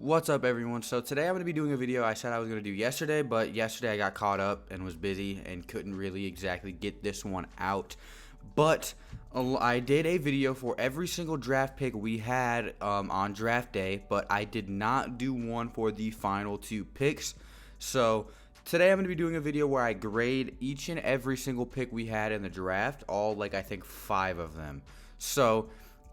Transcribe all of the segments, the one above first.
What's up, everyone? So today I'm going to be doing a video I said I was going to do yesterday, but yesterday I got caught up and was busy and couldn't really exactly get this one out. But I did a video for every single draft pick we had on draft day, but I did not do one for the final two picks. So today I'm going to be doing a video where I grade each and every single pick we had in the draft, I think 5 of them. So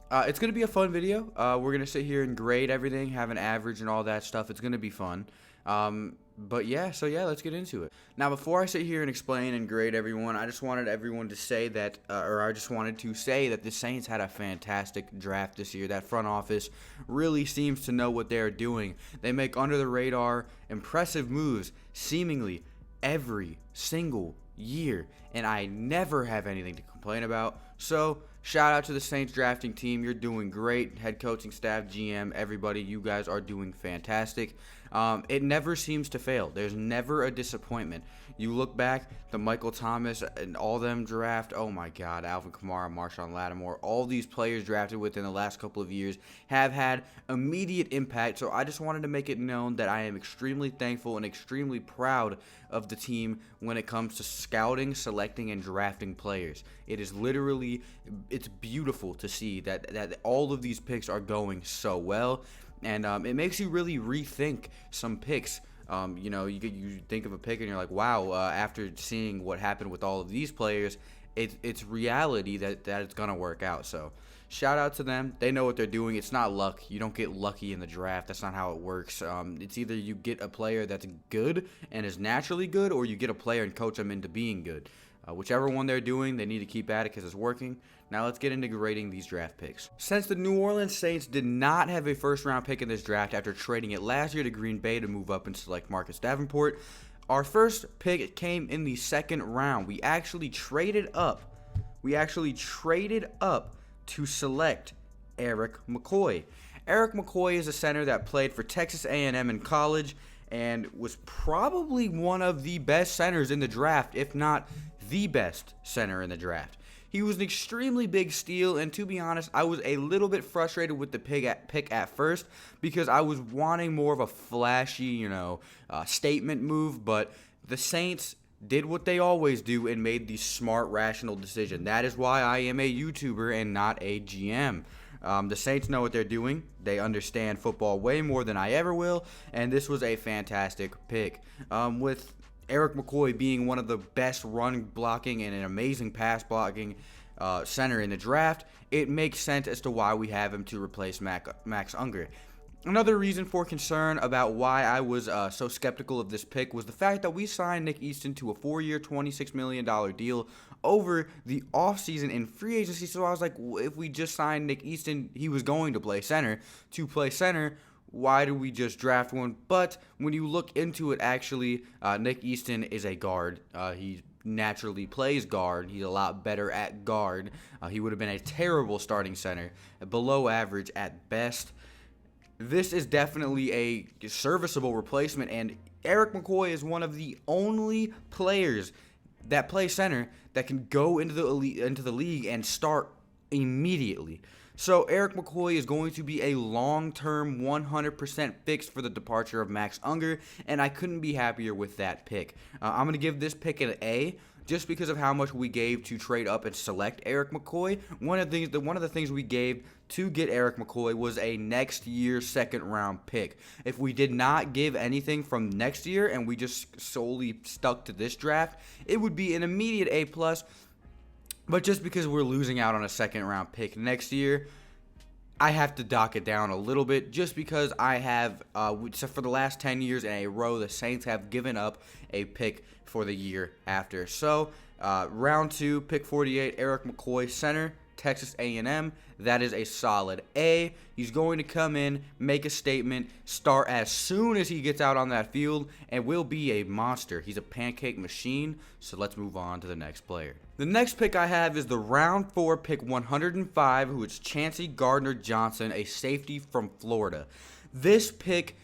it's going to be a fun video. We're going to sit here and grade everything, have an average and all that stuff. It's going to be fun. But yeah, let's get into it. Now, before I sit here and explain and grade everyone, I just wanted everyone to say that, I just wanted to say that the Saints had a fantastic draft this year. That front office really seems to know what they're doing. They make under-the-radar, impressive moves, seemingly every single year, and I never have anything to complain about. So shout out to the Saints drafting team. You're doing great. Head coaching staff, GM, everybody, you guys are doing fantastic. It never seems to fail. There's never a disappointment. You look back, the Michael Thomas and all them draft, oh my God, Alvin Kamara, Marshawn Lattimore, all these players drafted within the last couple of years have had immediate impact. So I just wanted to make it known that I am extremely thankful and extremely proud of the team when it comes to scouting, selecting, and drafting players. It is literally, it's beautiful to see that all of these picks are going so well, and it makes you really rethink some picks. You think of a pick and you're like, wow, after seeing what happened with all of these players, it's reality that it's going to work out. So shout out to them. They know what they're doing. It's not luck. You don't get lucky in the draft. That's not how it works. It's either you get a player that's good and is naturally good, or you get a player and coach them into being good. Whichever one they're doing, they need to keep at it because it's working. Now let's get into grading these draft picks. Since the New Orleans Saints did not have a first-round pick in this draft after trading it last year to Green Bay to move up and select Marcus Davenport, our first pick came in the second round. We actually traded up. To select Eric McCoy. Eric McCoy is a center that played for Texas A&M in college and was probably one of the best centers in the draft, if not the best center in the draft. He was an extremely big steal, and to be honest, I was a little bit frustrated with the pick at first because I was wanting more of a flashy, statement move, but the Saints did what they always do and made the smart, rational decision. That is why I am a YouTuber and not a GM. The Saints know what they're doing. They understand football way more than I ever will, and this was a fantastic pick. With Eric McCoy being one of the best run blocking and an amazing pass blocking center in the draft, it makes sense as to why we have him to replace Max Unger. Another reason for concern about why I was so skeptical of this pick was the fact that we signed Nick Easton to a 4-year, $26 million deal over the offseason in free agency. So I was like, if we just signed Nick Easton, he was going to play center. To play center, why do we just draft one? But when you look into it, actually, Nick Easton is a guard. He naturally plays guard. He's a lot better at guard. He would have been a terrible starting center, below average at best. This is definitely a serviceable replacement, and Eric McCoy is one of the only players that play center that can go into the league and start immediately. So Eric McCoy is going to be a long-term 100% fix for the departure of Max Unger, and I couldn't be happier with that pick. I'm going to give this pick an A, just because of how much we gave to trade up and select Eric McCoy. One of the things we gave to get Eric McCoy was a next year second-round pick. If we did not give anything from next year and we just solely stuck to this draft, it would be an immediate A+. But just because we're losing out on a second-round pick next year, I have to dock it down a little bit, just because I have, for the last 10 years in a row, the Saints have given up a pick for the year after. So, round 2, pick 48, Eric McCoy, center, Texas A&M. That is a solid A. He's going to come in, make a statement, start as soon as he gets out on that field, and will be a monster. He's a pancake machine, so let's move on to the next player. The next pick I have is the round 4 pick 105, who is Chauncey Gardner Johnson, a safety from Florida. This pick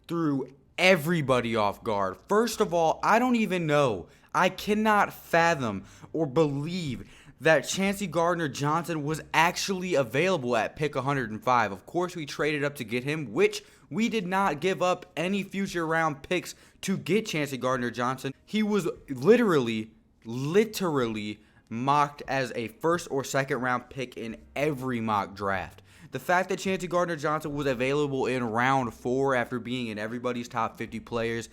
threw everybody off guard. First of all, I don't even know. I cannot fathom or believe that Chauncey Gardner-Johnson was actually available at pick 105. Of course, we traded up to get him, which we did not give up any future round picks to get Chauncey Gardner-Johnson. He was literally mocked as a first or second round pick in every mock draft. The fact that Chauncey Gardner-Johnson was available in round 4 after being in everybody's top 50 players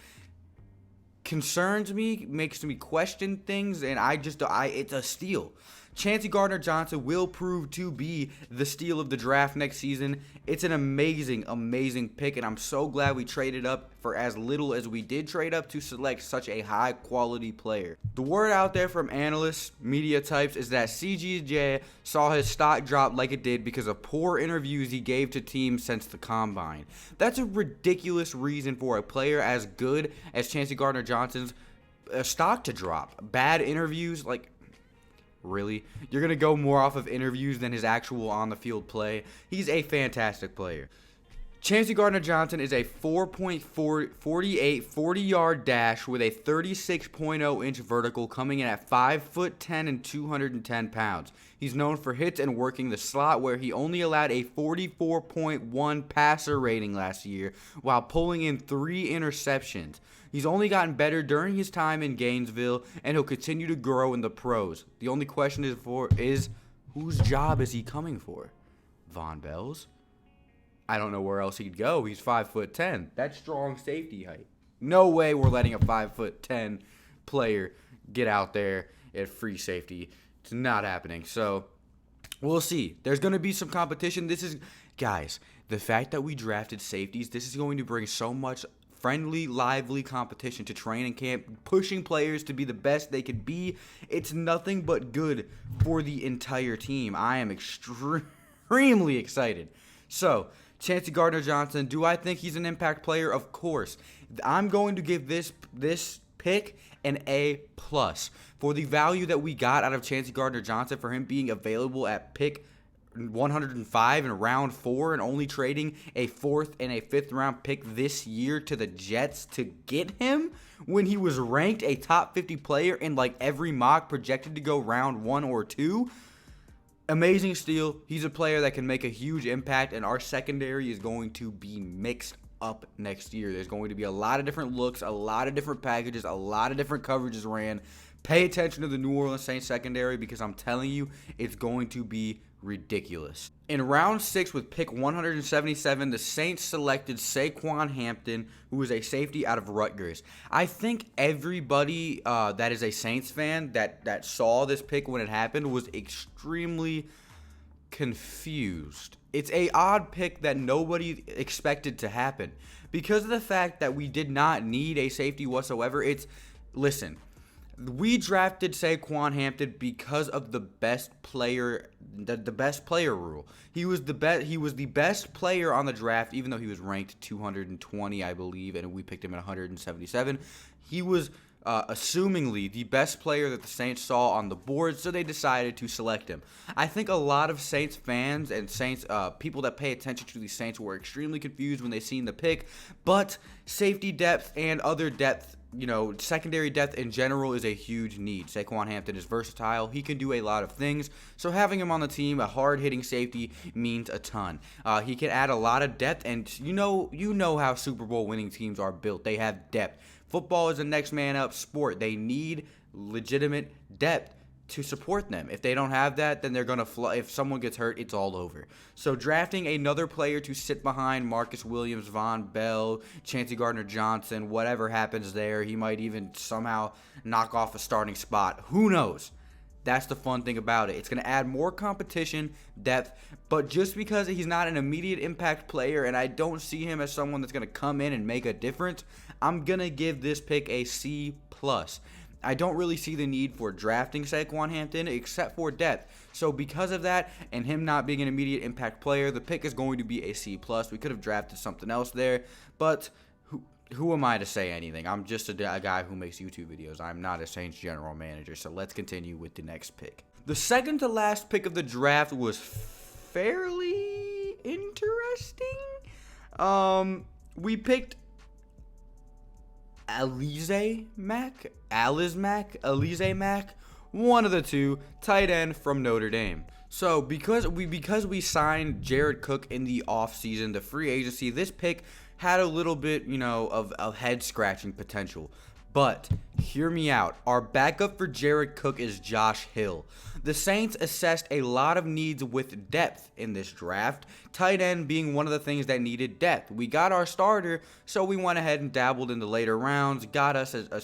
concerns me, makes me question things, and it's a steal. Chauncey Gardner-Johnson will prove to be the steal of the draft next season. It's an amazing pick, and I'm so glad we traded up for as little as we did trade up to select such a high-quality player. The word out there from analysts, media types, is that CGJ saw his stock drop like it did because of poor interviews he gave to teams since the Combine. That's a ridiculous reason for a player as good as Chauncey Gardner-Johnson's stock to drop. Bad interviews, like... Really? You're going to go more off of interviews than his actual on-the-field play? He's a fantastic player. Chauncey Gardner-Johnson is a 4.48 40-yard dash with a 36.0-inch vertical, coming in at 5'10" and 210 pounds. He's known for hits and working the slot, where he only allowed a 44.1 passer rating last year while pulling in 3 interceptions. He's only gotten better during his time in Gainesville, and he'll continue to grow in the pros. The only question is whose job is he coming for? Von Bell's? I don't know where else he'd go. He's 5'10". That's strong safety height. No way we're letting a 5'10" player get out there at free safety. It's not happening. So we'll see. There's going to be some competition. Guys, the fact that we drafted safeties, this is going to bring so much friendly, lively competition to training camp, pushing players to be the best they could be. It's nothing but good for the entire team. I am extremely excited. So, Chauncey Gardner-Johnson, do I think he's an impact player? Of course. I'm going to give this pick an A+ for the value that we got out of Chauncey Gardner-Johnson, for him being available at pick 105 in round 4 and only trading a 4th and a 5th round pick this year to the Jets to get him when he was ranked a top 50 player in like every mock, projected to go round 1 or 2. Amazing steal. He's a player that can make a huge impact, and our secondary is going to be mixed up next year. There's going to be a lot of different looks, a lot of different packages, a lot of different coverages ran. Pay attention to the New Orleans Saints secondary, because I'm telling you, it's going to be ridiculous. In round 6 with pick 177, the Saints selected Sequan Hampton, who is a safety out of Rutgers. I think everybody that is a Saints fan that saw this pick when it happened was extremely confused. It's a odd pick that nobody expected to happen because of the fact that we did not need a safety whatsoever. Listen, we drafted Sequan Hampton because of the best player, the best player rule. He was the best player on the draft, even though he was ranked 220, I believe, and we picked him at 177. He was assumingly the best player that the Saints saw on the board, so they decided to select him. I think a lot of Saints fans and Saints people that pay attention to the Saints were extremely confused when they seen the pick, but safety depth and other depth, secondary depth in general is a huge need. Sequan Hampton is versatile. He can do a lot of things. So having him on the team, a hard-hitting safety, means a ton. He can add a lot of depth, and you know how Super Bowl winning teams are built. They have depth. Football is a next man up sport. They need legitimate depth to support them. If they don't have that, then they're going to fly. If someone gets hurt, it's all over. So drafting another player to sit behind Marcus Williams, Von Bell, Chauncey Gardner-Johnson, whatever happens there, he might even somehow knock off a starting spot. Who knows? That's the fun thing about it. It's going to add more competition, depth, but just because he's not an immediate impact player and I don't see him as someone that's going to come in and make a difference, I'm going to give this pick a C+. I don't really see the need for drafting Sequan Hampton except for depth. So because of that and him not being an immediate impact player, the pick is going to be a C+. We could have drafted something else there, but who am I to say anything? I'm just a guy who makes YouTube videos. I'm not a Saints general manager, so let's continue with the next pick. The second to last pick of the draft was fairly interesting. We picked Alize Mack, one of the two, tight end from Notre Dame. So because we signed Jared Cook in the offseason, the free agency, this pick had a little bit, of head scratching potential. But hear me out. Our backup for Jared Cook is Josh Hill. The Saints assessed a lot of needs with depth in this draft, tight end being one of the things that needed depth. We got our starter, so we went ahead and dabbled in the later rounds, got us a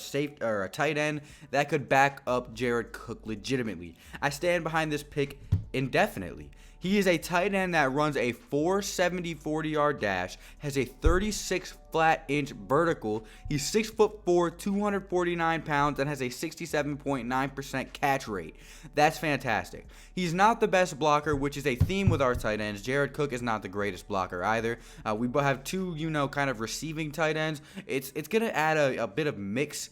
tight end that could back up Jared Cook legitimately. I stand behind this pick indefinitely. He is a tight end that runs a 4.70 40-yard dash, has a 36 flat inch vertical. He's 6'4", 249 pounds, and has a 67.9% catch rate. That's fantastic. He's not the best blocker, which is a theme with our tight ends. Jared Cook is not the greatest blocker either. We have two, kind of receiving tight ends. It's gonna add a bit of mix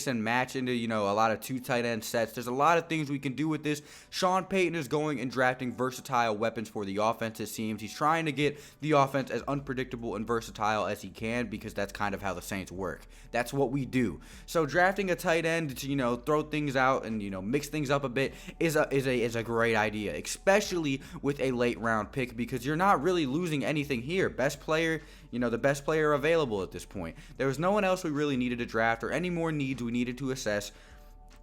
and match into, a lot of two tight end sets. There's a lot of things we can do with this. Sean Payton is going and drafting versatile weapons for the offense, it seems. He's trying to get the offense as unpredictable and versatile as he can, because that's kind of how the Saints work. That's what we do. So drafting a tight end to, throw things out and, mix things up a bit is a great idea, especially with a late round pick, because you're not really losing anything here. Best player, the best player available at this point. There was no one else we really needed to draft or any more needs we needed to assess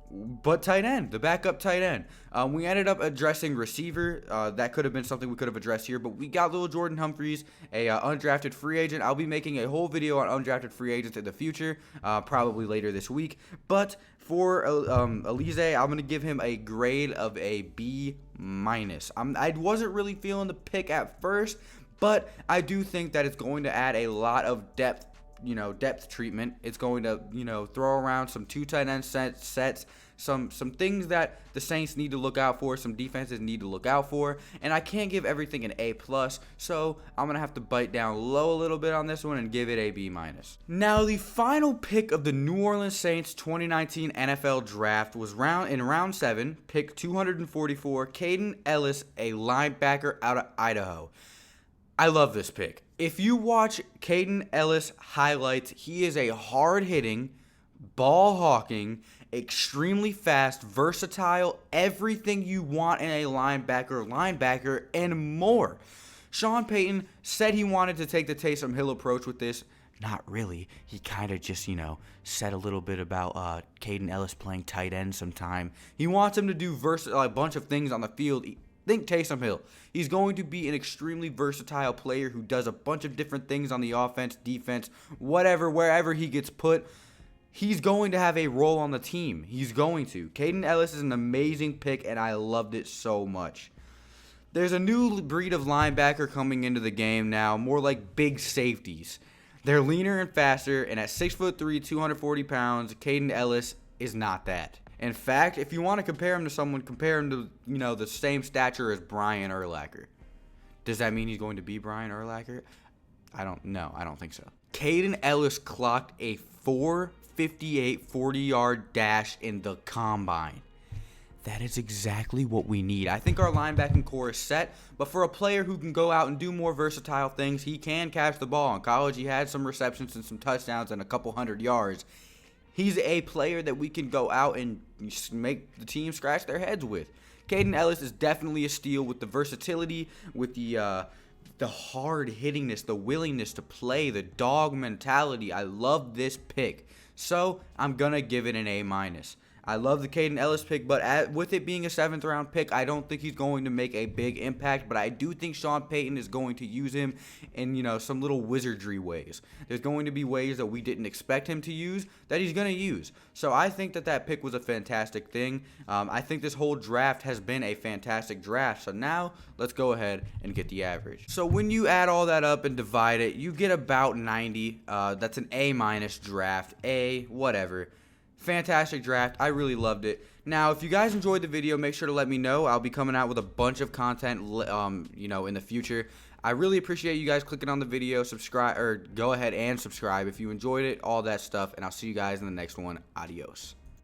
but tight end, the backup tight end. We ended up addressing receiver. That could have been something we could have addressed here, but we got little Jordan Humphreys, a undrafted free agent. I'll be making a whole video on undrafted free agents in the future, probably later this week. But for Elise, I'm going to give him a grade of a B-. I wasn't really feeling the pick at first, but I do think that it's going to add a lot of depth treatment. It's going to, throw around some two tight end sets, some things that the Saints need to look out for, some defenses need to look out for, and I can't give everything an A+, so I'm going to have to bite down low a little bit on this one and give it a B-. Now, the final pick of the New Orleans Saints 2019 NFL Draft was in round 7, pick 244, Kaden Ellis, a linebacker out of Idaho. I love this pick. If you watch Kaden Ellis highlights, he is a hard-hitting, ball-hawking, extremely fast, versatile, everything you want in a linebacker, and more. Sean Payton said he wanted to take the Taysom Hill approach with this. Not really. He kind of just, said a little bit about Kaden Ellis playing tight end sometime. He wants him to do a bunch of things on the field. Think Taysom Hill. He's going to be an extremely versatile player who does a bunch of different things on the offense, defense, whatever, wherever he gets put. He's going to have a role on the team. He's going to. Kaden Ellis is an amazing pick, and I loved it so much. There's a new breed of linebacker coming into the game now, more like big safeties. They're leaner and faster, and at 6'3", 240 pounds, Kaden Ellis is not that. In fact, if you want to compare him to someone, compare him to, the same stature as Brian Urlacher. Does that mean he's going to be Brian Urlacher? I don't think so. Kaden Ellis clocked a 4.58 40-yard dash in the combine. That is exactly what we need. I think our linebacking core is set, but for a player who can go out and do more versatile things, he can catch the ball. In college, he had some receptions and some touchdowns and a couple hundred yards. He's a player that we can go out and make the team scratch their heads with. Kaden Ellis is definitely a steal with the versatility, with the hard hittingness, the willingness to play, the dog mentality. I love this pick. So I'm going to give it an A-. I love the Kaden Ellis pick, but with it being a 7th round pick, I don't think he's going to make a big impact, but I do think Sean Payton is going to use him in, some little wizardry ways. There's going to be ways that we didn't expect him to use that he's going to use. So I think that pick was a fantastic thing. I think this whole draft has been a fantastic draft. So now let's go ahead and get the average. So when you add all that up and divide it, you get about 90. That's an A- draft. A, whatever. Fantastic draft. I really loved it. Now, if you guys enjoyed the video, make sure to let me know. I'll be coming out with a bunch of content, in the future. I really appreciate you guys clicking on the video. Subscribe, or go ahead and subscribe if you enjoyed it, all that stuff, and I'll see you guys in the next one. Adios.